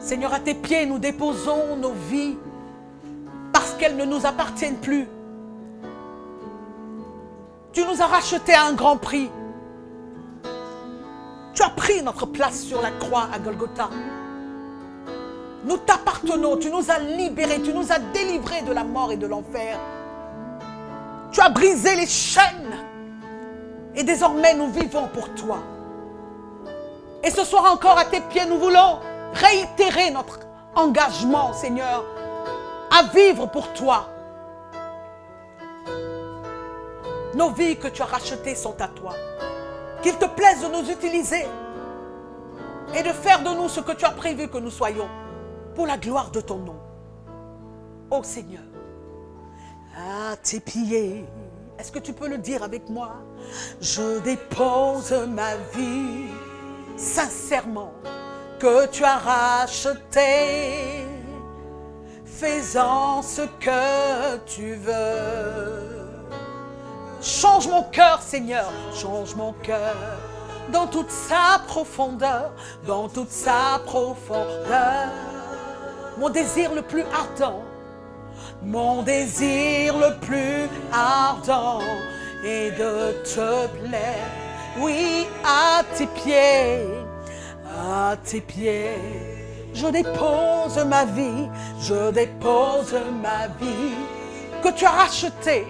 Seigneur, à tes pieds, nous déposons nos vies parce qu'elles ne nous appartiennent plus. Tu nous as rachetés à un grand prix. Tu as pris notre place sur la croix à Golgotha. Nous t'appartenons, tu nous as libérés, tu nous as délivrés de la mort et de l'enfer. Tu as brisé les chaînes et désormais nous vivons pour toi. Et ce soir encore à tes pieds, nous voulons réitérer notre engagement, Seigneur, à vivre pour toi. Nos vies que tu as rachetées sont à toi. Qu'il te plaise de nous utiliser et de faire de nous ce que tu as prévu que nous soyons pour la gloire de ton nom. Ô Seigneur, à tes pieds, est-ce que tu peux le dire avec moi? Je dépose ma vie sincèrement que tu as racheté. Fais-en ce que tu veux. Change mon cœur, Seigneur, change mon cœur dans toute sa profondeur, dans toute sa profondeur. Mon désir le plus ardent, mon désir le plus ardent est de te plaire. Oui, à tes pieds, je dépose ma vie, que tu as racheté.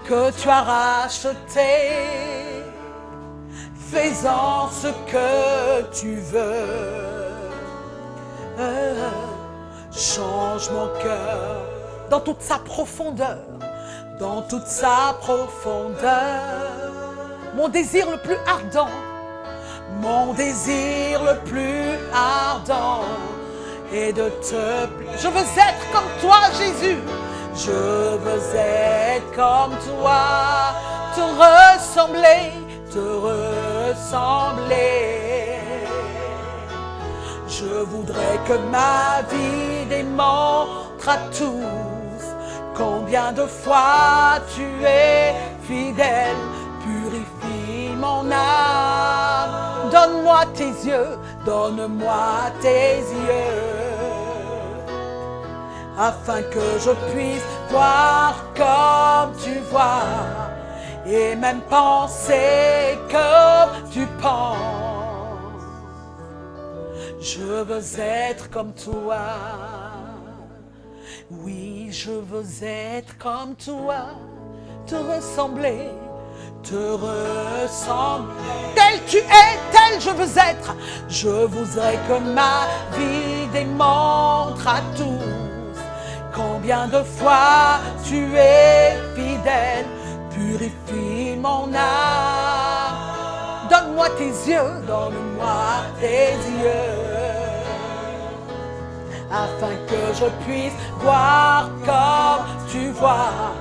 Que tu as racheté, fais-en ce que tu veux. Change mon cœur dans toute sa profondeur, dans toute sa profondeur. Mon désir le plus ardent, mon désir le plus ardent est de te plaire. Je veux être comme toi, Jésus. Je veux être comme toi, te ressembler. Je voudrais que ma vie démontre à tous combien de fois tu es fidèle, purifie mon âme. Donne-moi tes yeux, afin que je puisse voir comme tu vois, et même penser comme tu penses. Je veux être comme toi, oui, je veux être comme toi, te ressembler. Tel tu es, tel je veux être. Je voudrais que ma vie démontre à tous combien de fois tu es fidèle, purifie mon âme. Donne-moi tes yeux, afin que je puisse voir comme tu vois,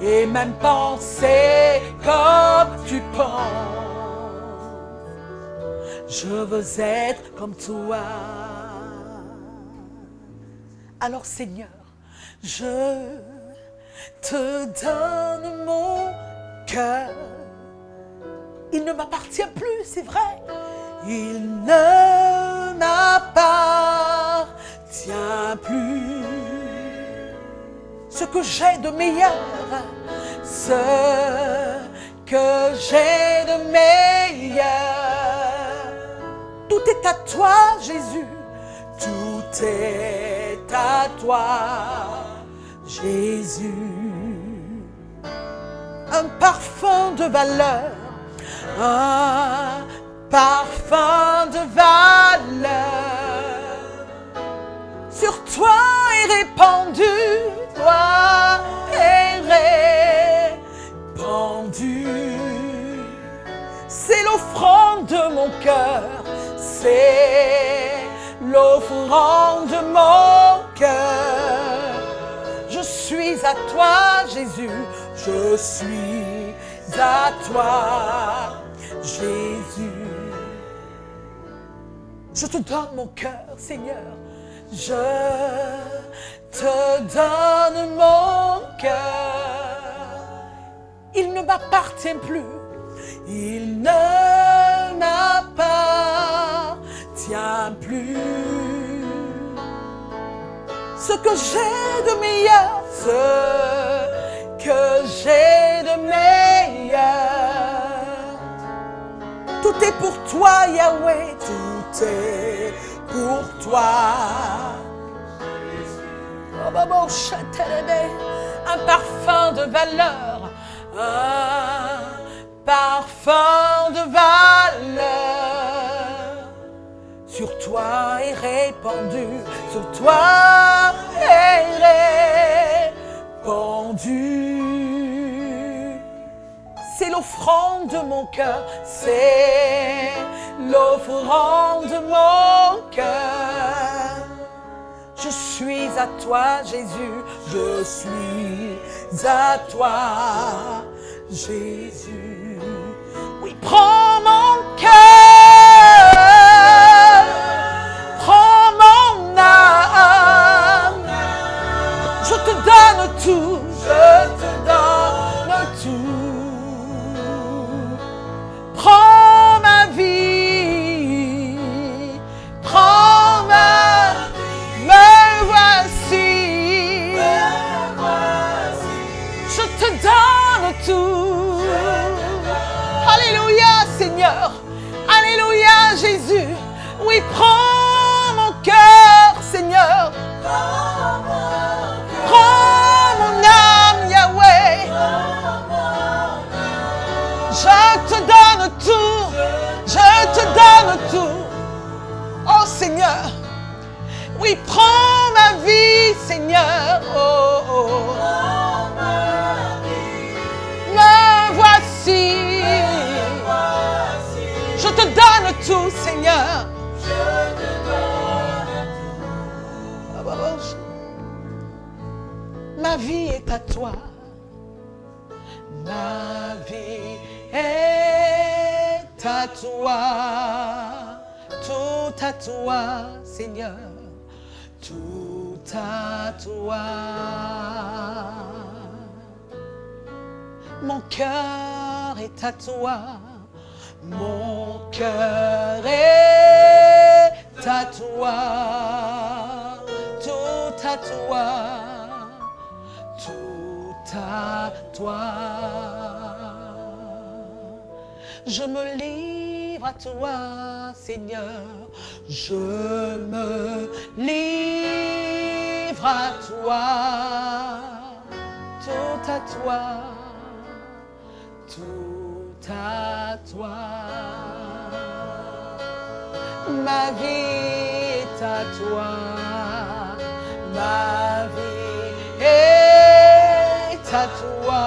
et même penser comme tu penses. Je veux être comme toi. Alors Seigneur, je te donne mon cœur. Il ne m'appartient plus, c'est vrai. Il ne m'appartient plus. Ce que j'ai de meilleur, tout est à toi, Jésus. Tout est à toi, Jésus. Un parfum de valeur, un parfum de valeur sur toi est répandu, toi est répandu. C'est l'offrande de mon cœur, c'est l'offrande de mon cœur. Je suis à toi, Jésus, je suis à toi, Jésus. Je te donne mon cœur, Seigneur. Je te donne mon cœur. Il ne m'appartient plus. Il ne m'appartient plus. ce que j'ai de meilleur, ce que j'ai de meilleur. Tout est pour toi, Yahweh, tout est pour toi. Un parfum de valeur, un parfum de valeur sur toi est répandu, sur toi est répandu. C'est l'offrande de mon cœur, c'est l'offrande de mon cœur. Je suis à toi, Jésus, je suis à toi, Jésus. Oui, prends mon cœur, prends mon âme. Je te donne tout, je te donne tout. Prends ma vie, prends ma vie, me voici, je te donne tout. Alléluia Seigneur, alléluia Jésus, oui prends mon cœur Seigneur, prends mon âme Yahweh, je te donne tout, je te donne tout, oh Seigneur, oui prends ma vie Seigneur, oh, oh. Me voici, je te donne tout Seigneur, ma vie est à toi, ma vie est à toi, tout à toi Seigneur, tout à toi. Mon cœur est à toi, mon cœur est à toi, tout à toi, tout à toi. Je me livre à toi, Seigneur, je me livre à toi, tout à toi. Tout à toi, ma vie est à toi, ma vie est à toi,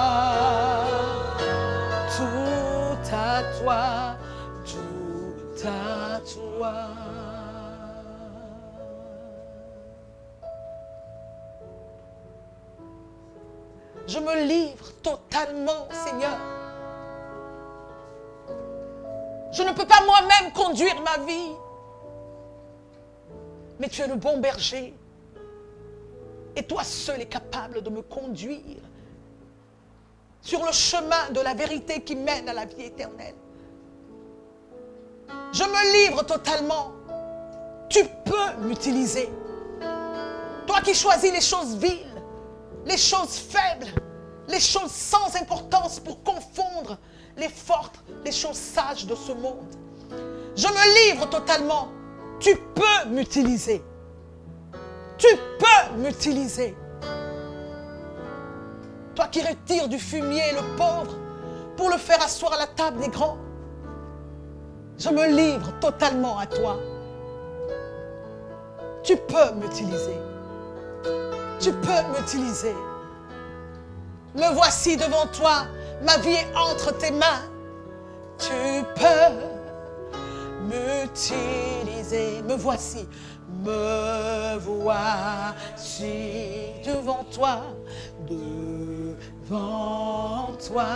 tout à toi, tout à toi. Je me livre totalement, Seigneur. Je ne peux pas moi-même conduire ma vie. Mais tu es le bon berger. Et toi seul es capable de me conduire sur le chemin de la vérité qui mène à la vie éternelle. Je me livre totalement. Tu peux m'utiliser. Toi qui choisis les choses viles, les choses faibles, les choses sans importance pour confondre les fortes, les choses sages de ce monde. Je me livre totalement. Tu peux m'utiliser. Tu peux m'utiliser. Toi qui retires du fumier le pauvre pour le faire asseoir à la table des grands. Je me livre totalement à toi. Tu peux m'utiliser. Tu peux m'utiliser. Me voici devant toi. Ma vie est entre tes mains. Tu peux m'utiliser. Me voici. Me voici devant toi. Devant toi.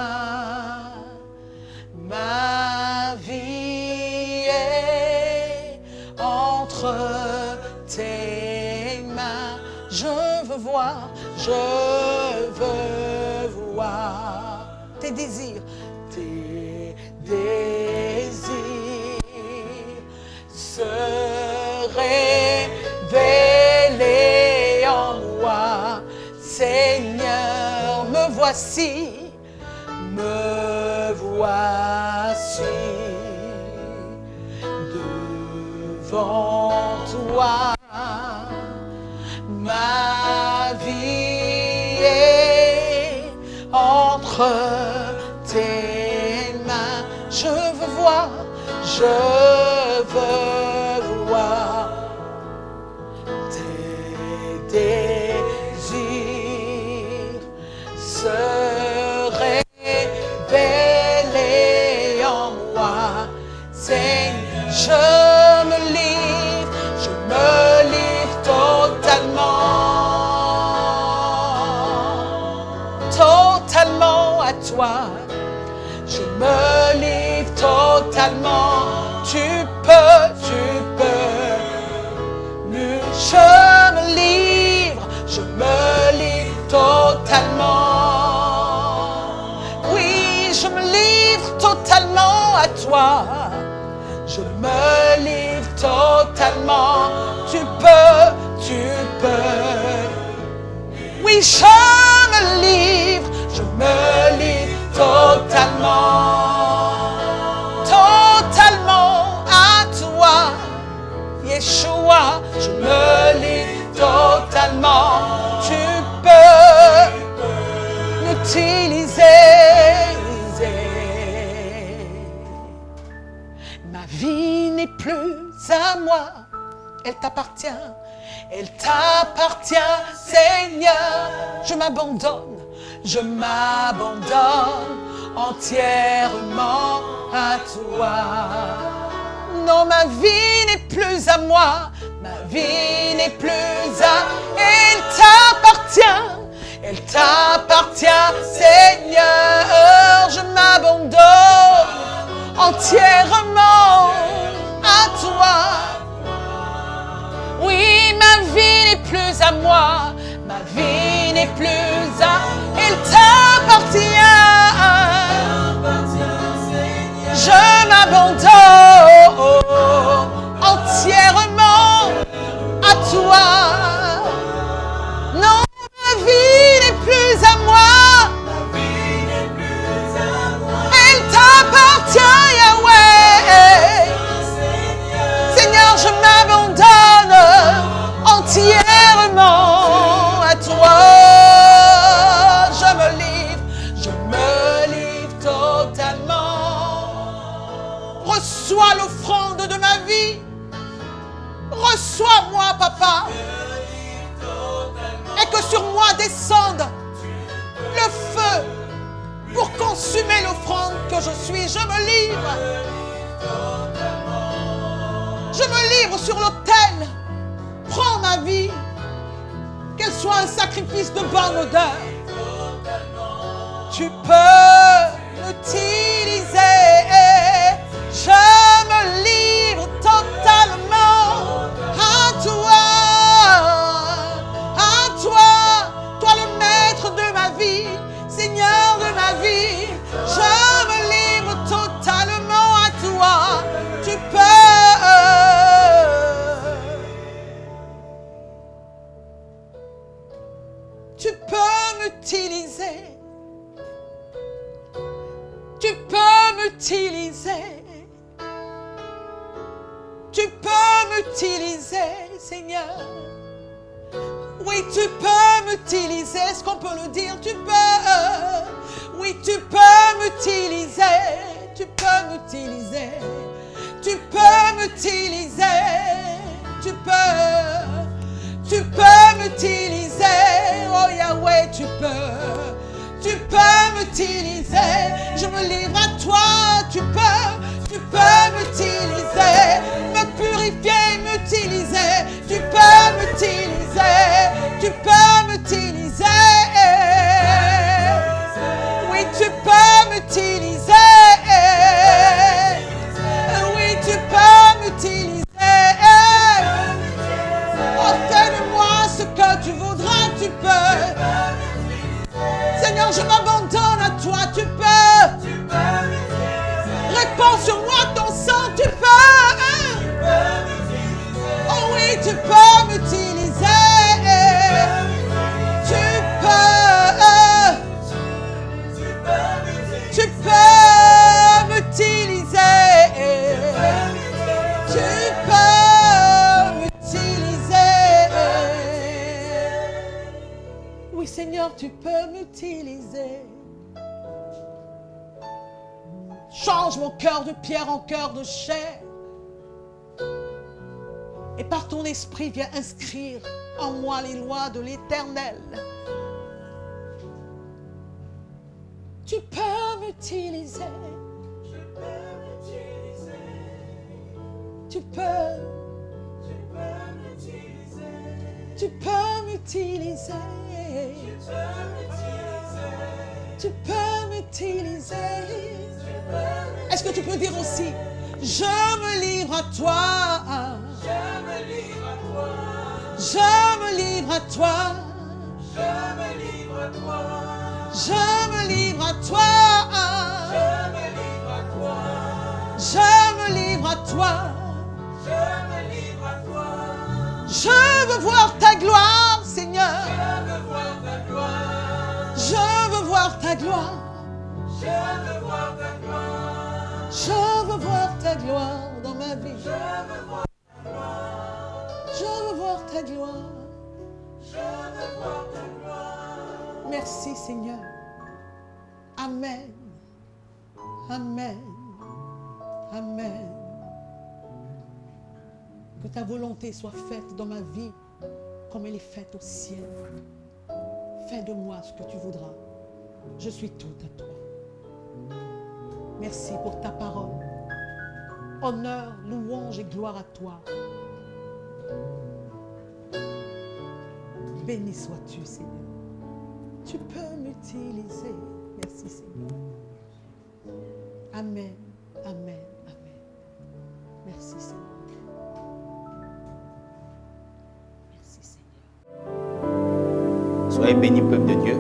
Ma vie est entre tes mains. Je veux voir. Je veux voir tes désirs se révéler en voici, me voici devant toi. Ma vie est entre tes mains. Je veux voir tes désirs se révéler en moi. Seigneur, je me livre totalement à toi. Je me livre totalement. Tu peux. Je me livre totalement. Oui, je me livre totalement à toi. Je me livre totalement. Tu peux. Oui, je me livre totalement à toi. Yeshua, je me livre totalement. Tu peux m'utiliser. Ma vie n'est plus à moi, elle t'appartient. Elle t'appartient, Seigneur. Je m'abandonne entièrement à toi. Non, ma vie n'est plus à moi, ma vie n'est plus à... Elle t'appartient, Seigneur. Je m'abandonne entièrement à toi. Oui, ma vie n'est plus à moi, ma vie n'est plus à... Elle t'appartient. Je m'abandonne entièrement à toi. Non, ma vie n'est plus à moi. Elle t'appartient, Yahweh. Seigneur, je m'abandonne entièrement à toi. Je me livre totalement. Reçois l'offrande de ma vie. Reçois-moi, Papa. Et que sur moi descende le feu pour consumer l'offrande que je suis. Je me livre. Je me livre sur l'autel. Prends ma vie. Qu'elle soit un sacrifice de bonne odeur. Tu peux m'utiliser. Je me livre totalement à toi. Toi le maître de ma vie, Seigneur de ma vie. Je me livre totalement à toi. Tu peux m'utiliser. Tu peux m'utiliser. Tu peux m'utiliser, Seigneur. Oui, tu peux m'utiliser. Est-ce qu'on peut le dire? Tu peux. Oui, tu peux m'utiliser. Tu peux m'utiliser. Tu peux m'utiliser. Tu peux m'utiliser. Oh Yahweh, tu peux m'utiliser. Je me livre à toi. Tu peux m'utiliser. Me purifier, m'utiliser. Tu peux m'utiliser. Tu peux m'utiliser. Oui, tu peux m'utiliser. Oui, tu peux m'utiliser. Oh, fais-moi ce que tu voudras, tu peux. Seigneur, je m'abandonne à toi, tu peux. Réponds tu peux m'utiliser. Change mon cœur de pierre en cœur de chair. Et par ton esprit, viens inscrire en moi les lois de l'Éternel. Tu peux m'utiliser. Tu peux m'utiliser. Tu peux m'utiliser. Tu peux m'utiliser. Est-ce que tu peux dire aussi, je me livre à toi. Je me livre à toi. Je me livre à toi. Je me livre à toi. Je me livre à toi. Je me livre à toi. Je veux voir ta gloire, Seigneur. Je veux voir ta gloire. Je veux voir ta gloire. Je veux voir ta gloire dans ma vie. Je veux voir ta gloire. Je veux voir ta gloire. Merci Seigneur. Amen. Amen. Amen. Que ta volonté soit faite dans ma vie comme elle est faite au ciel. Fais de moi ce que tu voudras. Je suis tout à toi. Merci pour ta parole. Honneur, louange et gloire à toi. Béni sois-tu, Seigneur. Tu peux m'utiliser. Merci, Seigneur. Amen, amen, amen. Merci, Seigneur. Merci, Seigneur. Soyez bénis, peuple de Dieu.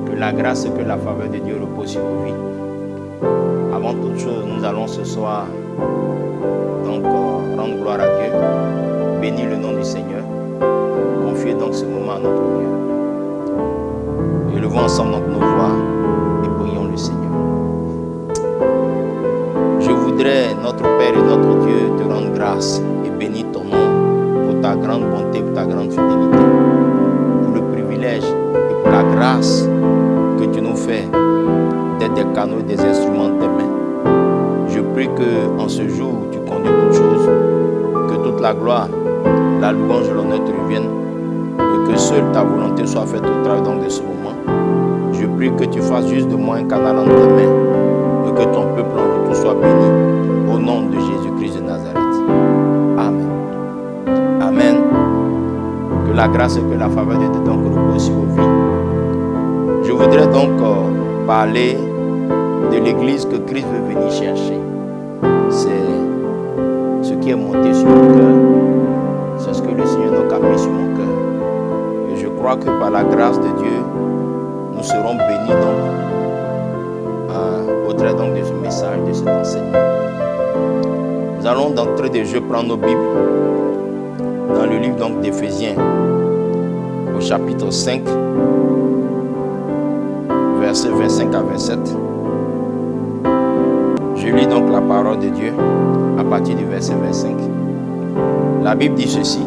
Que la grâce et que la faveur de Dieu reposent sur vos vies. Avant toute chose, nous allons ce soir donc rendre gloire à Dieu. Bénir le nom du Seigneur. Confiez donc ce moment à notre Dieu. Élevons ensemble donc nos voix et prions le Seigneur. Je voudrais, notre Père et notre Dieu, te rendre grâce et bénir ton nom pour ta grande bonté, pour ta grande fidélité, pour le privilège et pour la grâce que tu nous fais d'être des canaux et des instruments de tes mains. Je prie qu'en ce jour où tu conduis toutes choses, que toute la gloire, la louange et l'honneur te reviennent et que seule ta volonté soit faite au travers donc de ce moment. Je prie que tu fasses juste de moi un canal entre tes mains et que ton peuple en retour soit béni au nom de Jésus-Christ de Nazareth. Amen. Amen. Que la grâce et que la faveur de Dieu donc reposent sur vos vies. Je voudrais donc parler de l'église que Christ veut venir chercher. C'est ce qui est monté sur mon cœur. C'est ce que le Seigneur nous a mis sur mon cœur. Et je crois que par la grâce de Dieu, nous serons bénis donc au travers donc de ce message, de cet enseignement. Nous allons d'entrée de jeu prendre nos Bibles dans le livre donc d'Éphésiens, au chapitre 5, versets 25 à 27. Je lis donc la parole de Dieu à partir du verset 25. La Bible dit ceci.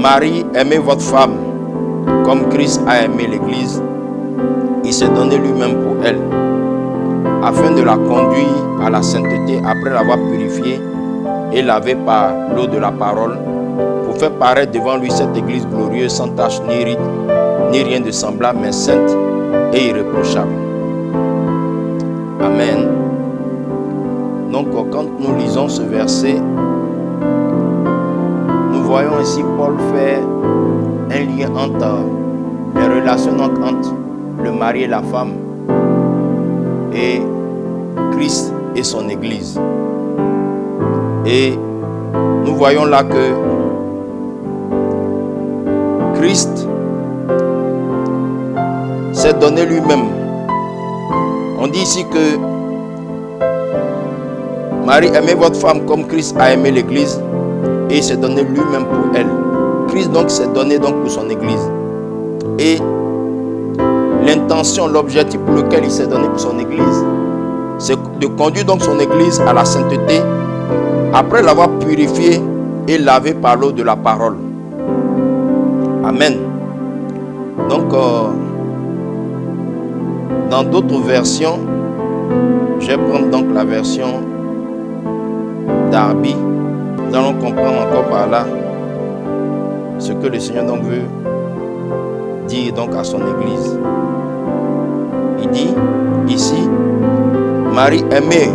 Marie, aimez votre femme comme Christ a aimé l'Église. Il s'est donné lui-même pour elle, afin de la conduire à la sainteté après l'avoir purifiée et lavée par l'eau de la parole, pour faire paraître devant lui cette Église glorieuse, sans tache ni ride, ni rien de semblable, mais sainte et irréprochable. Amen. Donc quand nous lisons ce verset, nous voyons ici Paul faire un lien entre les relations entre le mari et la femme et Christ et son Église. Et nous voyons là que Christ s'est donné lui-même. On dit ici que Marie, aimez votre femme comme Christ a aimé l'Église et il s'est donné lui-même pour elle. Christ donc s'est donné donc pour son Église. Et l'intention, l'objectif pour lequel il s'est donné pour son Église, c'est de conduire donc son Église à la sainteté après l'avoir purifiée et lavée par l'eau de la parole. Amen. Donc, dans d'autres versions, je vais prendre donc la version Darby. Nous allons comprendre encore par là ce que le Seigneur donc veut dire donc à son Église. Il dit ici, Marie, aimez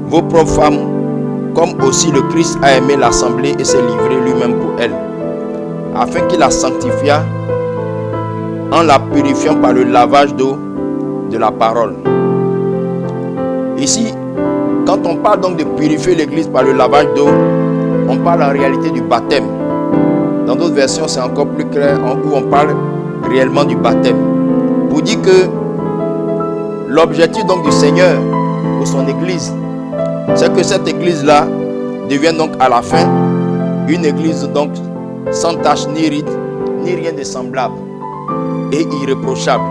vos propres femmes, comme aussi le Christ a aimé l'assemblée et s'est livré lui-même pour elle, afin qu'il la sanctifiât en la purifiant par le lavage d'eau de la parole. Ici, quand on parle donc de purifier l'Église par le lavage d'eau, on parle en réalité du baptême. Dans d'autres versions, c'est encore plus clair, où on parle réellement du baptême. Pour dire que l'objectif donc du Seigneur pour son Église, c'est que cette Église-là devienne donc à la fin une Église donc sans tache ni ride, ni rien de semblable et irréprochable.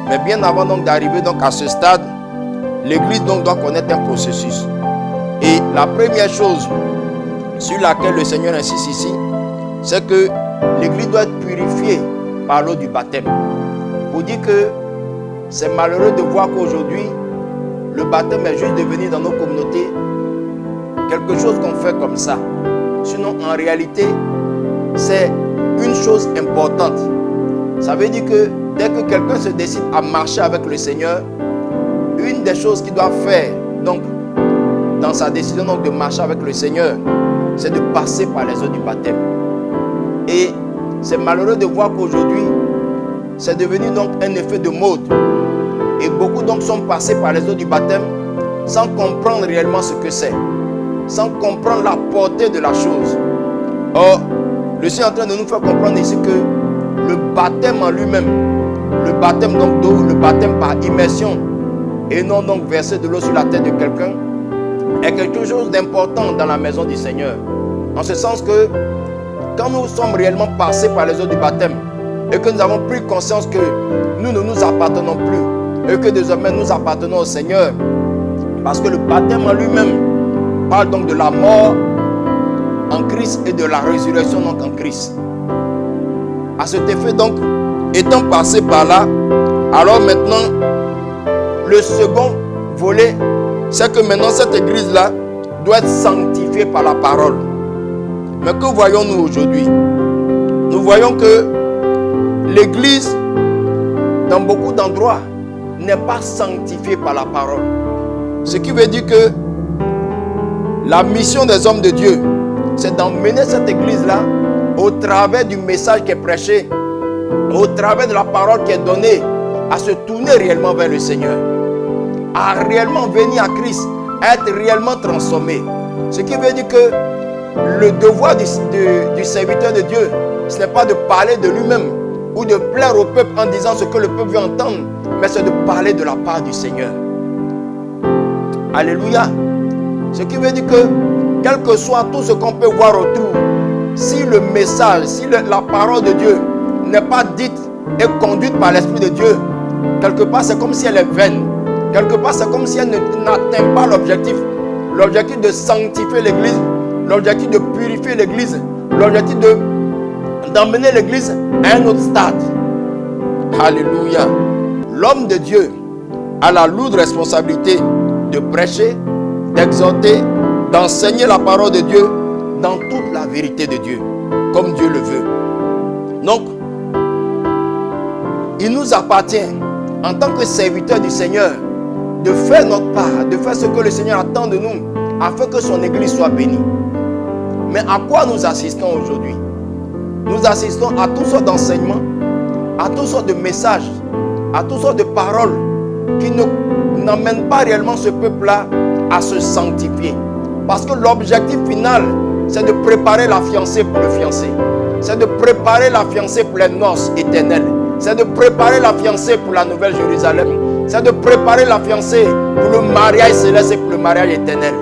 Mais bien avant donc d'arriver donc à ce stade, l'Église donc doit connaître un processus. Et la première chose sur laquelle le Seigneur insiste ici, c'est que l'Église doit être purifiée par l'eau du baptême. Pour dire que c'est malheureux de voir qu'aujourd'hui, le baptême est juste devenu dans nos communautés quelque chose qu'on fait comme ça. Sinon, en réalité, c'est une chose importante. Ça veut dire que dès que quelqu'un se décide à marcher avec le Seigneur, une des choses qu'il doit faire, donc, dans sa décision donc, de marcher avec le Seigneur, c'est de passer par les eaux du baptême. Et c'est malheureux de voir qu'aujourd'hui, c'est devenu donc un effet de mode. Et beaucoup donc sont passés par les eaux du baptême sans comprendre réellement ce que c'est, sans comprendre la portée de la chose. Or, le Seigneur est en train de nous faire comprendre ici que le baptême en lui-même, le baptême donc d'eau, le baptême par immersion, et non donc verser de l'eau sur la tête de quelqu'un, est quelque chose d'important dans la maison du Seigneur. En ce sens que quand nous sommes réellement passés par les eaux du baptême et que nous avons pris conscience que nous ne nous appartenons plus et que désormais nous appartenons au Seigneur, parce que le baptême en lui-même parle donc de la mort en Christ et de la résurrection donc en Christ. À cet effet donc, étant passé par là, alors maintenant, le second volet, c'est que maintenant cette église-là doit être sanctifiée par la parole. Mais que voyons-nous aujourd'hui? Nous voyons que l'église, dans beaucoup d'endroits, n'est pas sanctifiée par la parole. Ce qui veut dire que la mission des hommes de Dieu, c'est d'emmener cette église-là au travers du message qui est prêché, au travers de la parole qui est donnée, à se tourner réellement vers le Seigneur, à réellement venir à Christ, à être réellement transformé. Ce qui veut dire que le devoir du serviteur de Dieu, ce n'est pas de parler de lui-même ou de plaire au peuple en disant ce que le peuple veut entendre, mais c'est de parler de la part du Seigneur. Alléluia. Ce qui veut dire que, quel que soit tout ce qu'on peut voir autour, si le message, si la parole de Dieu n'est pas dite et conduite par l'Esprit de Dieu, quelque part c'est comme si elle est vaine. Quelque part c'est comme si elle n'atteint pas l'objectif. L'objectif de sanctifier l'église, l'objectif de purifier l'église, l'objectif d'emmener l'église à un autre stade. Alléluia. L'homme de Dieu a la lourde responsabilité de prêcher, d'exhorter, d'enseigner la parole de Dieu dans toute la vérité de Dieu, comme Dieu le veut. Donc, il nous appartient, en tant que serviteurs du Seigneur, de faire notre part, de faire ce que le Seigneur attend de nous, afin que son Église soit bénie. Mais à quoi nous assistons aujourd'hui? Nous assistons à toutes sortes d'enseignements, à toutes sortes de messages, à toutes sortes de paroles qui n'emmènent pas réellement ce peuple-là à se sanctifier. Parce que l'objectif final, c'est de préparer la fiancée pour le fiancé. C'est de préparer la fiancée pour les noces éternelles. C'est de préparer la fiancée pour la nouvelle Jérusalem. C'est de préparer la fiancée pour le mariage céleste et pour le mariage éternel.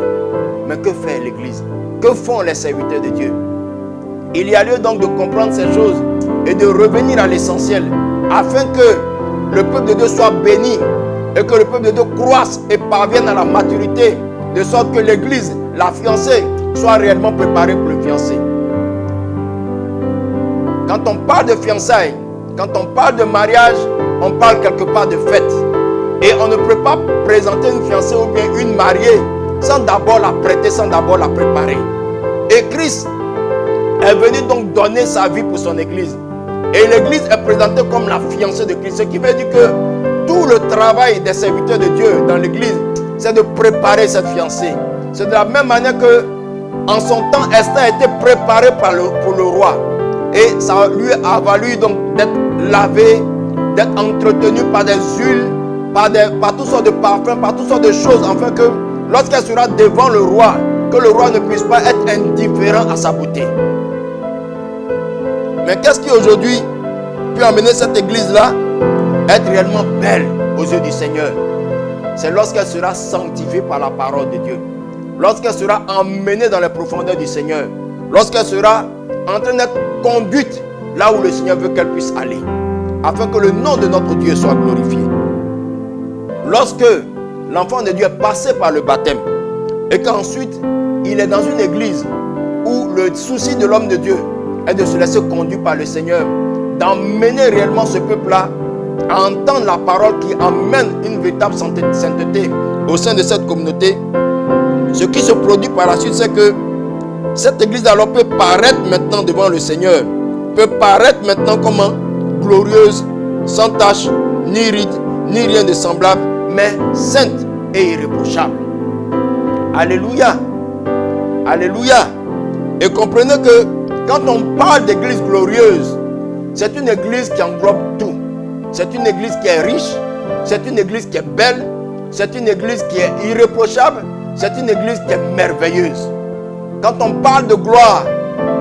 Mais que fait l'Église? Que font les serviteurs de Dieu? Il y a lieu donc de comprendre ces choses et de revenir à l'essentiel, afin que le peuple de Dieu soit béni et que le peuple de Dieu croisse et parvienne à la maturité, de sorte que l'Église, la fiancée, soit réellement préparée pour le fiancé. Quand on parle de fiançailles, Quand on parle de mariage, on parle quelque part de fête. Et on ne peut pas présenter une fiancée ou bien une mariée sans d'abord la prêter, sans d'abord la préparer. Et Christ est venu donc donner sa vie pour son église. Et l'église est présentée comme la fiancée de Christ. Ce qui veut dire que tout le travail des serviteurs de Dieu dans l'église, c'est de préparer cette fiancée. C'est de la même manière que en son temps, Esther a été préparée pour le roi. Et ça lui a valu donc d'être lavée, d'être entretenue par des huiles, par toutes sortes de parfums, par toutes sortes de choses, afin que lorsqu'elle sera devant le roi, que le roi ne puisse pas être indifférent à sa beauté. Mais qu'est-ce qui aujourd'hui peut amener cette église-là à être réellement belle aux yeux du Seigneur? C'est lorsqu'elle sera sanctifiée par la parole de Dieu. Lorsqu'elle sera emmenée dans les profondeurs du Seigneur. Lorsqu'elle sera en train d'être conduite là où le Seigneur veut qu'elle puisse aller. Afin que le nom de notre Dieu soit glorifié. Lorsque l'enfant de Dieu est passé par le baptême et qu'ensuite il est dans une église où le souci de l'homme de Dieu est de se laisser conduire par le Seigneur, d'emmener réellement ce peuple-là à entendre la parole qui amène une véritable sainteté au sein de cette communauté. Ce qui se produit par la suite, c'est que cette église alors peut paraître maintenant devant le Seigneur, peut paraître maintenant comme glorieuse, sans tache, ni ride, ni rien de semblable, mais sainte et irréprochable. Alléluia. Alléluia. Et comprenez que quand on parle d'église glorieuse, c'est une église qui englobe tout. C'est une église qui est riche, c'est une église qui est belle, c'est une église qui est irréprochable, c'est une église qui est merveilleuse. Quand on parle de gloire,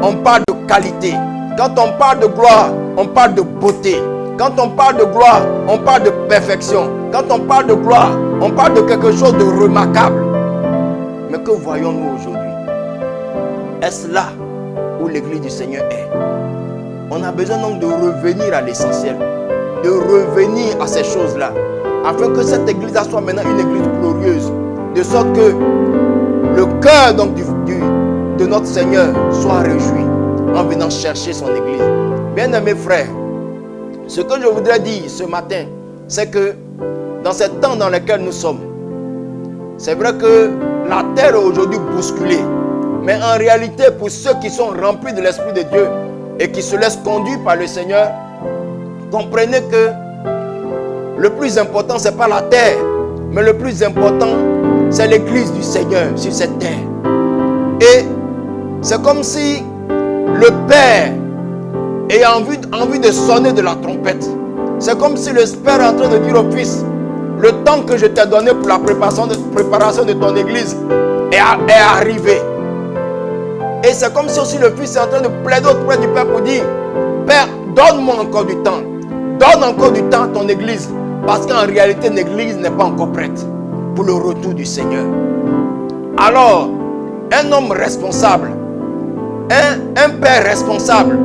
on parle de qualité. Quand on parle de gloire, on parle de beauté. Quand on parle de gloire, on parle de perfection. Quand on parle de gloire, on parle de quelque chose de remarquable. Mais que voyons-nous aujourd'hui? Est-ce là où l'église du Seigneur est? On a besoin donc de revenir à l'essentiel, de revenir à ces choses-là, afin que cette église soit maintenant une église glorieuse, de sorte que le cœur donc de notre Seigneur soit réjoui en venant chercher son église. Bien-aimés frères, ce que je voudrais dire ce matin, c'est que dans ces temps dans lesquels nous sommes, c'est vrai que la terre est aujourd'hui bousculée, mais en réalité, pour ceux qui sont remplis de l'Esprit de Dieu et qui se laissent conduire par le Seigneur, comprenez que le plus important, ce n'est pas la terre, mais le plus important, c'est l'église du Seigneur sur cette terre. Et c'est comme si le Père est envie de sonner de la trompette. C'est comme si le Père est en train de dire au Fils, le temps que je t'ai donné pour la préparation de ton église est arrivé. Et c'est comme si aussi le Fils est en train de plaider auprès du Père pour dire, Père, donne-moi encore du temps. Donne encore du temps à ton église. Parce qu'en réalité, l'église n'est pas encore prête pour le retour du Seigneur. Alors, un homme responsable, un père responsable,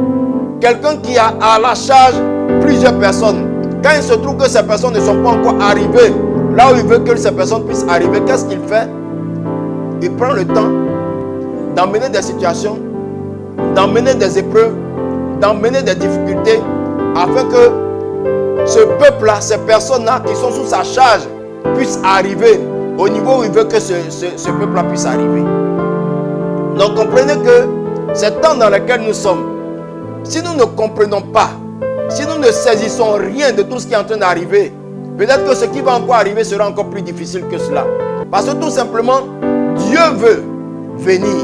quelqu'un qui a à la charge plusieurs personnes, quand il se trouve que ces personnes ne sont pas encore arrivées là où il veut que ces personnes puissent arriver, qu'est-ce qu'il fait? Il prend le temps d'emmener des situations, d'emmener des épreuves, d'emmener des difficultés, afin que ce peuple-là, ces personnes-là qui sont sous sa charge, puissent arriver au niveau où il veut que ce peuple-là puisse arriver. Donc comprenez que ces temps dans lesquels nous sommes, si nous ne comprenons pas, si nous ne saisissons rien de tout ce qui est en train d'arriver, peut-être que ce qui va encore arriver sera encore plus difficile que cela. Parce que tout simplement, Dieu veut venir.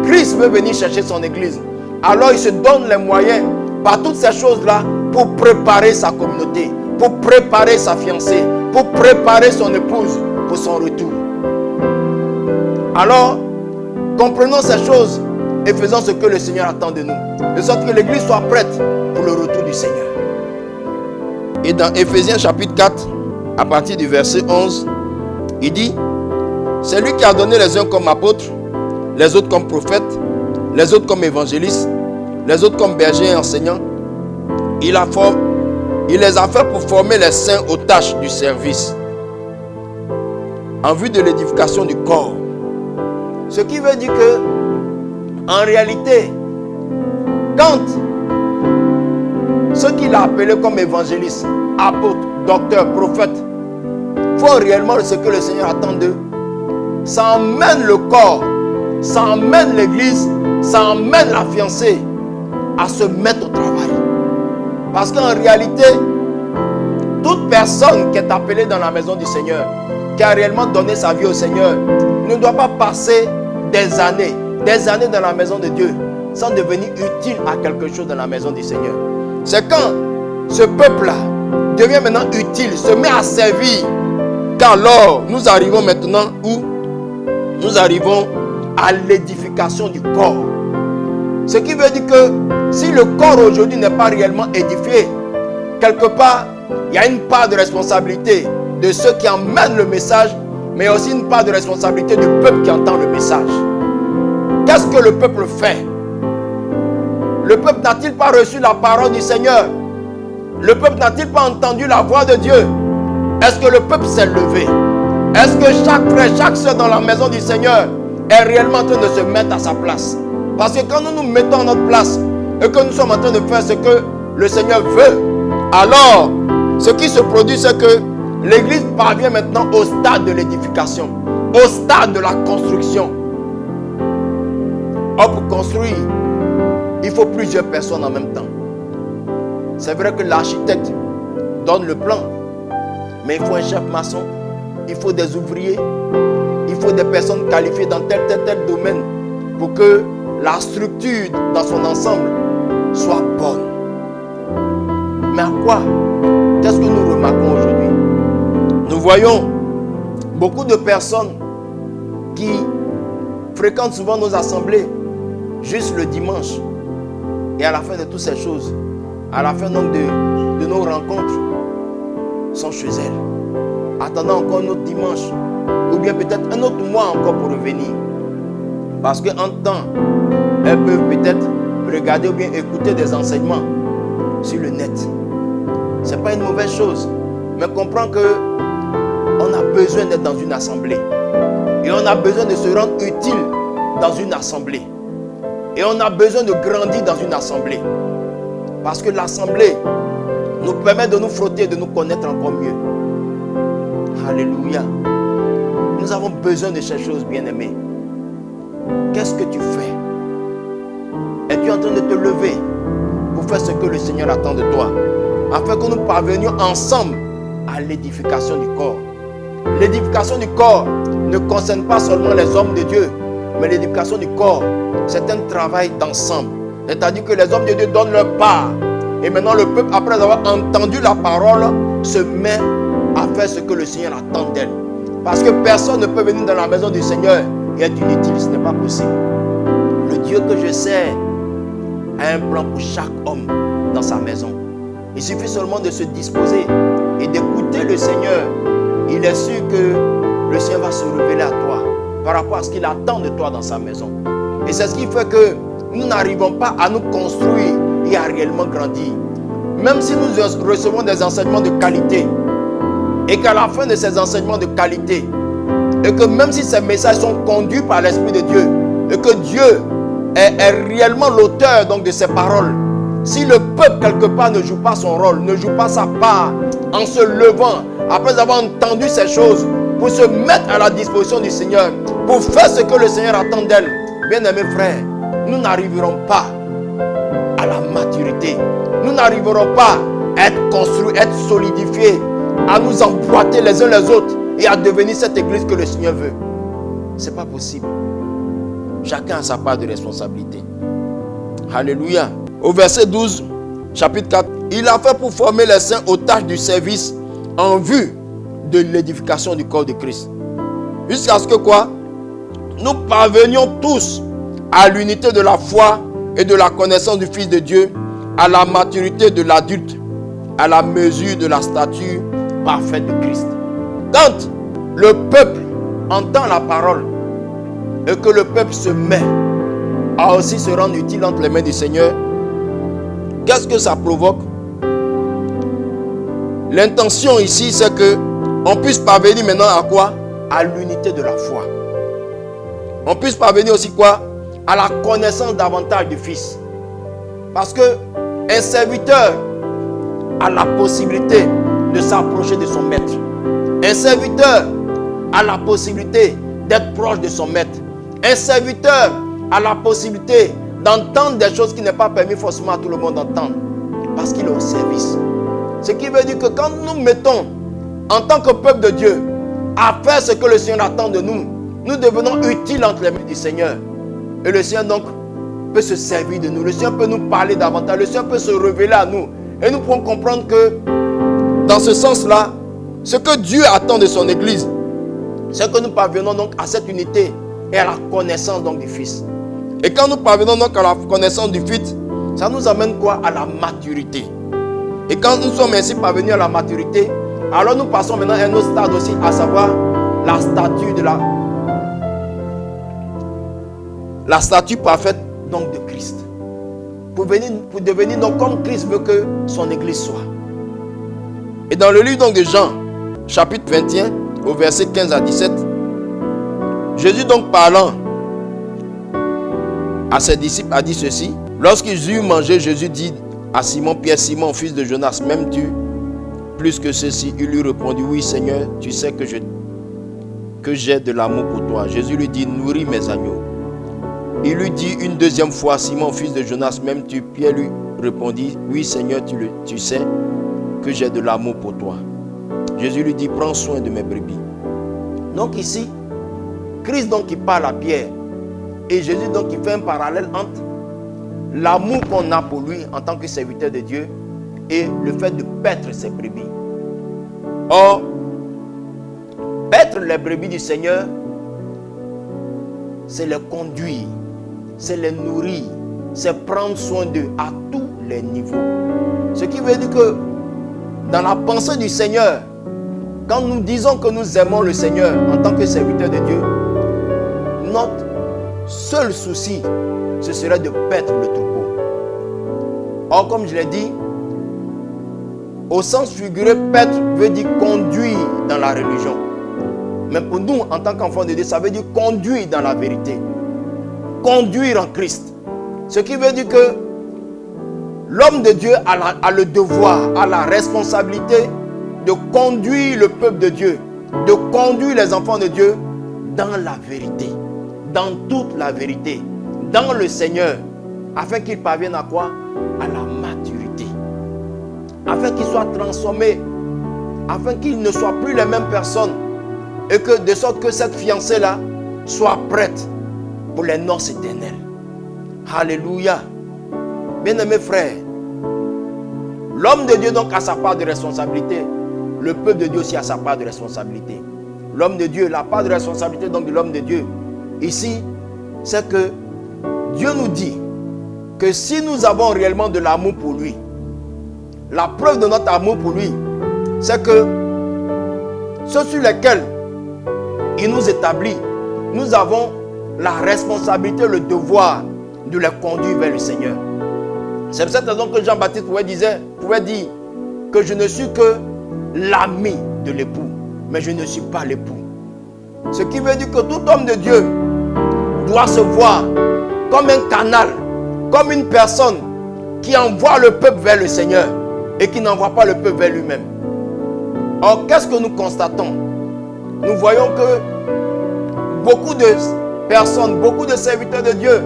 Christ veut venir chercher son église. Alors il se donne les moyens par toutes ces choses-là pour préparer sa communauté, pour préparer sa fiancée, pour préparer son épouse pour son retour. Alors, comprenons ces choses et faisons ce que le Seigneur attend de nous, de sorte que l'église soit prête pour le retour du Seigneur. Et dans Éphésiens chapitre 4, à partir du verset 11, il dit, c'est lui qui a donné les uns comme apôtres, les autres comme prophètes, les autres comme évangélistes, les autres comme bergers et enseignants. Il les a fait pour former les saints aux tâches du service, en vue de l'édification du corps. Ce qui veut dire que, en réalité, quand ceux qu'il a appelés comme évangélistes, apôtres, docteurs, prophètes, font réellement ce que le Seigneur attend d'eux. Ça emmène le corps, ça emmène l'église, ça emmène la fiancée à se mettre au travail. Parce qu'en réalité, toute personne qui est appelée dans la maison du Seigneur, qui a réellement donné sa vie au Seigneur, ne doit pas passer des années dans la maison de Dieu sans devenir utile à quelque chose dans la maison du Seigneur. C'est quand ce peuple-là devient maintenant utile, se met à servir, qu'alors nous arrivons maintenant où nous arrivons à l'édification du corps. Ce qui veut dire que si le corps aujourd'hui n'est pas réellement édifié, quelque part, il y a une part de responsabilité de ceux qui emmènent le message, mais aussi une part de responsabilité du peuple qui entend le message. Qu'est-ce que le peuple fait? Le peuple n'a-t-il pas reçu la parole du Seigneur? Le peuple n'a-t-il pas entendu la voix de Dieu? Est-ce que le peuple s'est levé? Est-ce que chaque frère, chaque soeur dans la maison du Seigneur est réellement en train de se mettre à sa place? Parce que quand nous nous mettons à notre place et que nous sommes en train de faire ce que le Seigneur veut, alors ce qui se produit, c'est que l'église parvient maintenant au stade de l'édification, au stade de la construction. Or, pour construire, il faut plusieurs personnes en même temps. C'est vrai que l'architecte donne le plan, mais il faut un chef maçon, il faut des ouvriers, il faut des personnes qualifiées dans tel domaine pour que la structure dans son ensemble soit bonne. Mais à quoi? Qu'est-ce que nous remarquons aujourd'hui? Nous voyons beaucoup de personnes qui fréquentent souvent nos assemblées juste le dimanche. Et à la fin de toutes ces choses, à la fin donc de nos rencontres, sont chez elles, attendant encore un autre dimanche, ou bien peut-être un autre mois encore pour revenir. Parce qu'en temps, elles peuvent peut-être regarder ou bien écouter des enseignements sur le net. Ce n'est pas une mauvaise chose, mais comprends que on a besoin d'être dans une assemblée. Et on a besoin de se rendre utile dans une assemblée. Et on a besoin de grandir dans une assemblée. Parce que l'assemblée nous permet de nous frotter et de nous connaître encore mieux. Alléluia. Nous avons besoin de ces choses, bien-aimés. Qu'est-ce que tu fais? Es-tu en train de te lever pour faire ce que le Seigneur attend de toi, afin que nous parvenions ensemble à l'édification du corps? L'édification du corps ne concerne pas seulement les hommes de Dieu, mais l'édification du corps, c'est un travail d'ensemble. C'est-à-dire que les hommes de Dieu donnent leur part. Et maintenant le peuple, après avoir entendu la parole, se met à faire ce que le Seigneur attend d'elle. Parce que personne ne peut venir dans la maison du Seigneur et être inutile, ce n'est pas possible. Le Dieu que je sers a un plan pour chaque homme dans sa maison. Il suffit seulement de se disposer et d'écouter le Seigneur. Il est sûr que le Seigneur va se révéler à toi par rapport à ce qu'il attend de toi dans sa maison. Et c'est ce qui fait que nous n'arrivons pas à nous construire et à réellement grandir. Même si nous recevons des enseignements de qualité, et qu'à la fin de ces enseignements de qualité, et que même si ces messages sont conduits par l'Esprit de Dieu, et que Dieu est réellement l'auteur donc de ces paroles, si le peuple quelque part ne joue pas son rôle, ne joue pas sa part, en se levant, après avoir entendu ces choses, pour se mettre à la disposition du Seigneur, pour faire ce que le Seigneur attend d'elle, bien-aimés frères, nous n'arriverons pas à la maturité. Nous n'arriverons pas à être construits, à être solidifiés, à nous emboîter les uns les autres et à devenir cette église que le Seigneur veut. Ce n'est pas possible. Chacun a sa part de responsabilité. Alléluia. Au verset 12, chapitre 4, il a fait pour former les saints aux tâches du service en vue de l'édification du corps de Christ. Jusqu'à ce que quoi? Nous parvenions tous à l'unité de la foi et de la connaissance du Fils de Dieu, à la maturité de l'adulte, à la mesure de la stature parfaite de Christ. Quand le peuple entend la parole et que le peuple se met à aussi se rendre utile entre les mains du Seigneur, qu'est-ce que ça provoque? L'intention ici, c'est que on puisse parvenir maintenant à quoi? À l'unité de la foi. On puisse parvenir aussi quoi? À la connaissance davantage du Fils. Parce que un serviteur a la possibilité de s'approcher de son maître. Un serviteur a la possibilité d'être proche de son maître. Un serviteur a la possibilité d'entendre des choses qui n'est pas permis forcément à tout le monde d'entendre. Parce qu'il est au service. Ce qui veut dire que quand nous mettons en tant que peuple de Dieu à faire ce que le Seigneur attend de nous, nous devenons utiles entre les mains du Seigneur. Et le Seigneur donc peut se servir de nous. Le Seigneur peut nous parler davantage. Le Seigneur peut se révéler à nous. Et nous pouvons comprendre que dans ce sens-là, ce que Dieu attend de son Église, c'est que nous parvenons donc à cette unité et à la connaissance donc du Fils. Et quand nous parvenons donc à la connaissance du Fils, ça nous amène quoi? À la maturité. Et quand nous sommes ainsi parvenus à la maturité, alors nous passons maintenant à un autre stade aussi, à savoir la statue de la statue parfaite donc de Christ. Pour devenir donc comme Christ veut que son Église soit. Et dans le livre donc de Jean, chapitre 21, au verset 15 à 17, Jésus donc parlant à ses disciples a dit ceci. Lorsqu'ils eurent mangé, Jésus dit à Simon Pierre, Simon, fils de Jonas, m'aimes-tu plus que ceci? Il lui répondit, oui Seigneur, tu sais que j'ai de l'amour pour toi. Jésus lui dit, nourris mes agneaux. Il lui dit une deuxième fois, Simon, fils de Jonas, m'aimes-tu? Pierre lui répondit, oui Seigneur, tu sais que j'ai de l'amour pour toi. Jésus lui dit, prends soin de mes brebis. Donc ici, Christ donc qui parle à Pierre, et Jésus donc qui fait un parallèle entre l'amour qu'on a pour lui en tant que serviteur de Dieu et le fait de paître ses brebis. Or, paître les brebis du Seigneur, c'est les conduire, c'est les nourrir, c'est prendre soin d'eux à tous les niveaux. Ce qui veut dire que dans la pensée du Seigneur, quand nous disons que nous aimons le Seigneur en tant que serviteur de Dieu, notre seul souci, ce serait de paître le troupeau. Or, comme je l'ai dit, au sens figuré, paître veut dire conduire dans la religion. Mais pour nous, en tant qu'enfants de Dieu, ça veut dire conduire dans la vérité. Conduire en Christ. Ce qui veut dire que l'homme de Dieu a le devoir, a la responsabilité de conduire le peuple de Dieu, de conduire les enfants de Dieu dans la vérité, dans toute la vérité, dans le Seigneur, afin qu'ils parviennent à quoi? À la maturité. Afin qu'ils soient transformés, afin qu'ils ne soient plus les mêmes personnes, et que de sorte que cette fiancée-là soit prête pour les noces éternelles. Alléluia. Bien-aimés frères, l'homme de Dieu donc a sa part de responsabilité. Le peuple de Dieu aussi a sa part de responsabilité. L'homme de Dieu, la part de responsabilité donc de l'homme de Dieu, ici, c'est que Dieu nous dit que si nous avons réellement de l'amour pour lui, la preuve de notre amour pour lui, c'est que ceux sur lesquels il nous établit, nous avons la responsabilité, le devoir de les conduire vers le Seigneur. C'est pour cette raison que Jean-Baptiste pouvait dire que je ne suis que l'ami de l'époux, mais je ne suis pas l'époux. Ce qui veut dire que tout homme de Dieu doit se voir comme un canal, comme une personne qui envoie le peuple vers le Seigneur et qui n'envoie pas le peuple vers lui-même. Or, qu'est-ce que nous constatons? Nous voyons que beaucoup de personnes, beaucoup de serviteurs de Dieu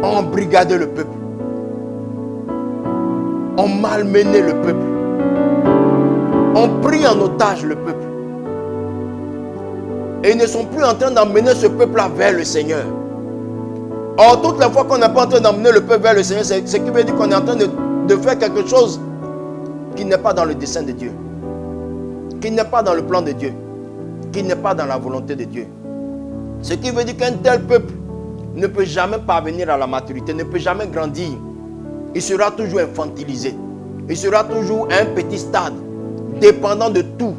ont embrigadé le peuple, ont malmené le peuple, ont pris en otage le peuple. Et ils ne sont plus en train d'emmener ce peuple-là vers le Seigneur. Or, toutes les fois qu'on n'est pas en train d'emmener le peuple vers le Seigneur, c'est ce qui veut dire qu'on est en train de faire quelque chose qui n'est pas dans le dessein de Dieu, qui n'est pas dans le plan de Dieu, qui n'est pas dans la volonté de Dieu. Ce qui veut dire qu'un tel peuple ne peut jamais parvenir à la maturité, ne peut jamais grandir. Il sera toujours infantilisé. Il sera toujours à un petit stade, dépendant de tout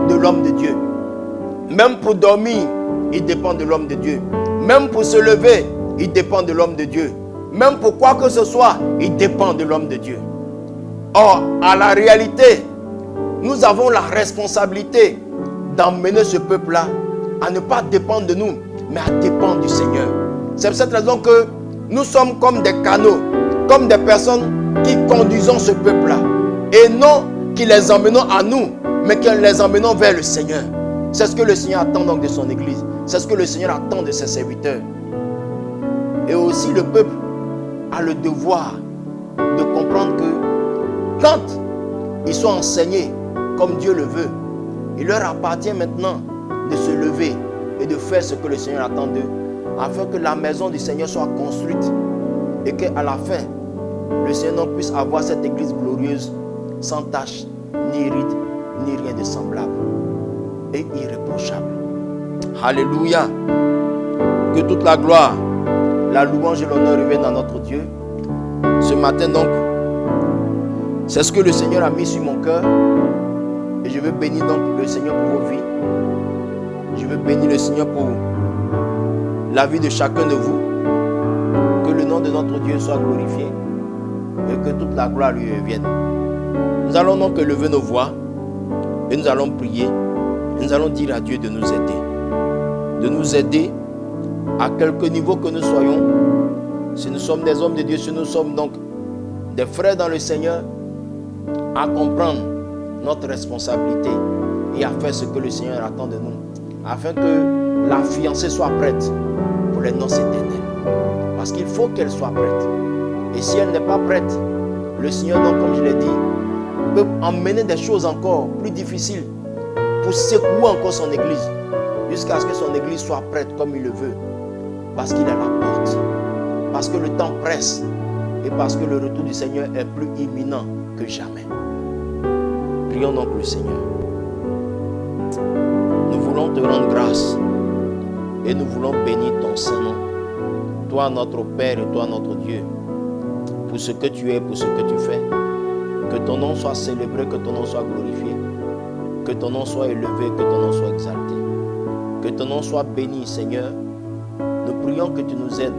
de l'homme de Dieu. Même pour dormir, il dépend de l'homme de Dieu. Même pour se lever, il dépend de l'homme de Dieu. Même pour quoi que ce soit, il dépend de l'homme de Dieu. Or, à la réalité, nous avons la responsabilité d'emmener ce peuple-là à ne pas dépendre de nous, mais à dépendre du Seigneur. C'est pour cette raison que nous sommes comme des canaux, comme des personnes qui conduisons ce peuple-là. Et non qu'ils les emmenons à nous, mais qu'ils les emmenons vers le Seigneur. C'est ce que le Seigneur attend donc de son Église. C'est ce que le Seigneur attend de ses serviteurs. Et aussi le peuple a le devoir de comprendre que quand ils sont enseignés comme Dieu le veut, il leur appartient maintenant de se lever et de faire ce que le Seigneur attend d'eux, afin que la maison du Seigneur soit construite et qu'à la fin, le Seigneur puisse avoir cette église glorieuse, sans tache, ni ride, ni rien de semblable, et irréprochable. Alléluia. Que toute la gloire, la louange et l'honneur reviennent à notre Dieu. Ce matin donc, c'est ce que le Seigneur a mis sur mon cœur. Et je veux bénir donc le Seigneur pour vos vies. Je veux bénir le Seigneur pour la vie de chacun de vous. Que le nom de notre Dieu soit glorifié et que toute la gloire lui revienne. Nous allons donc lever nos voix et nous allons prier. Nous allons dire à Dieu de nous aider. De nous aider à quelque niveau que nous soyons. Si nous sommes des hommes de Dieu, si nous sommes donc des frères dans le Seigneur, à comprendre notre responsabilité et à faire ce que le Seigneur attend de nous, afin que la fiancée soit prête pour les noces éternelles. Parce qu'il faut qu'elle soit prête. Et si elle n'est pas prête, le Seigneur, donc, comme je l'ai dit, peut emmener des choses encore plus difficiles pour secouer encore son église, jusqu'à ce que son église soit prête comme il le veut. Parce qu'il est à la porte. Parce que le temps presse. Et parce que le retour du Seigneur est plus imminent que jamais. Prions donc le Seigneur. Nous voulons te rendre grâce. Et nous voulons bénir ton Saint-Nom. Toi notre Père et toi notre Dieu. Pour ce que tu es, pour ce que tu fais. Que ton nom soit célébré, que ton nom soit glorifié. Que ton nom soit élevé, que ton nom soit exalté. Que ton nom soit béni, Seigneur. Nous prions que tu nous aides,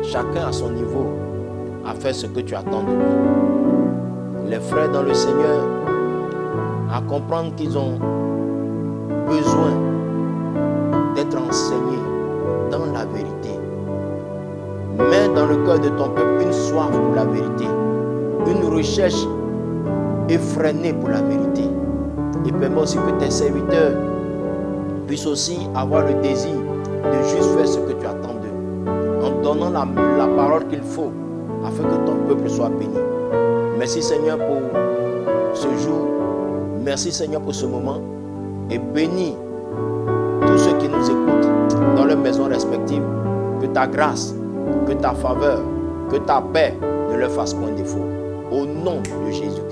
chacun à son niveau, à faire ce que tu attends de lui. Les frères dans le Seigneur, à comprendre qu'ils ont besoin d'être enseignés dans la vérité. Mets dans le cœur de ton peuple une soif pour la vérité, une recherche effrénée pour la vérité. Et permets aussi que tes serviteurs puissent aussi avoir le désir de juste faire ce que tu attends d'eux, en donnant la parole qu'il faut, afin que ton peuple soit béni. Merci Seigneur pour ce jour, merci Seigneur pour ce moment, et bénis tous ceux qui nous écoutent dans leurs maisons respectives. Que ta grâce, que ta faveur, que ta paix ne leur fasse point défaut. Au nom de Jésus.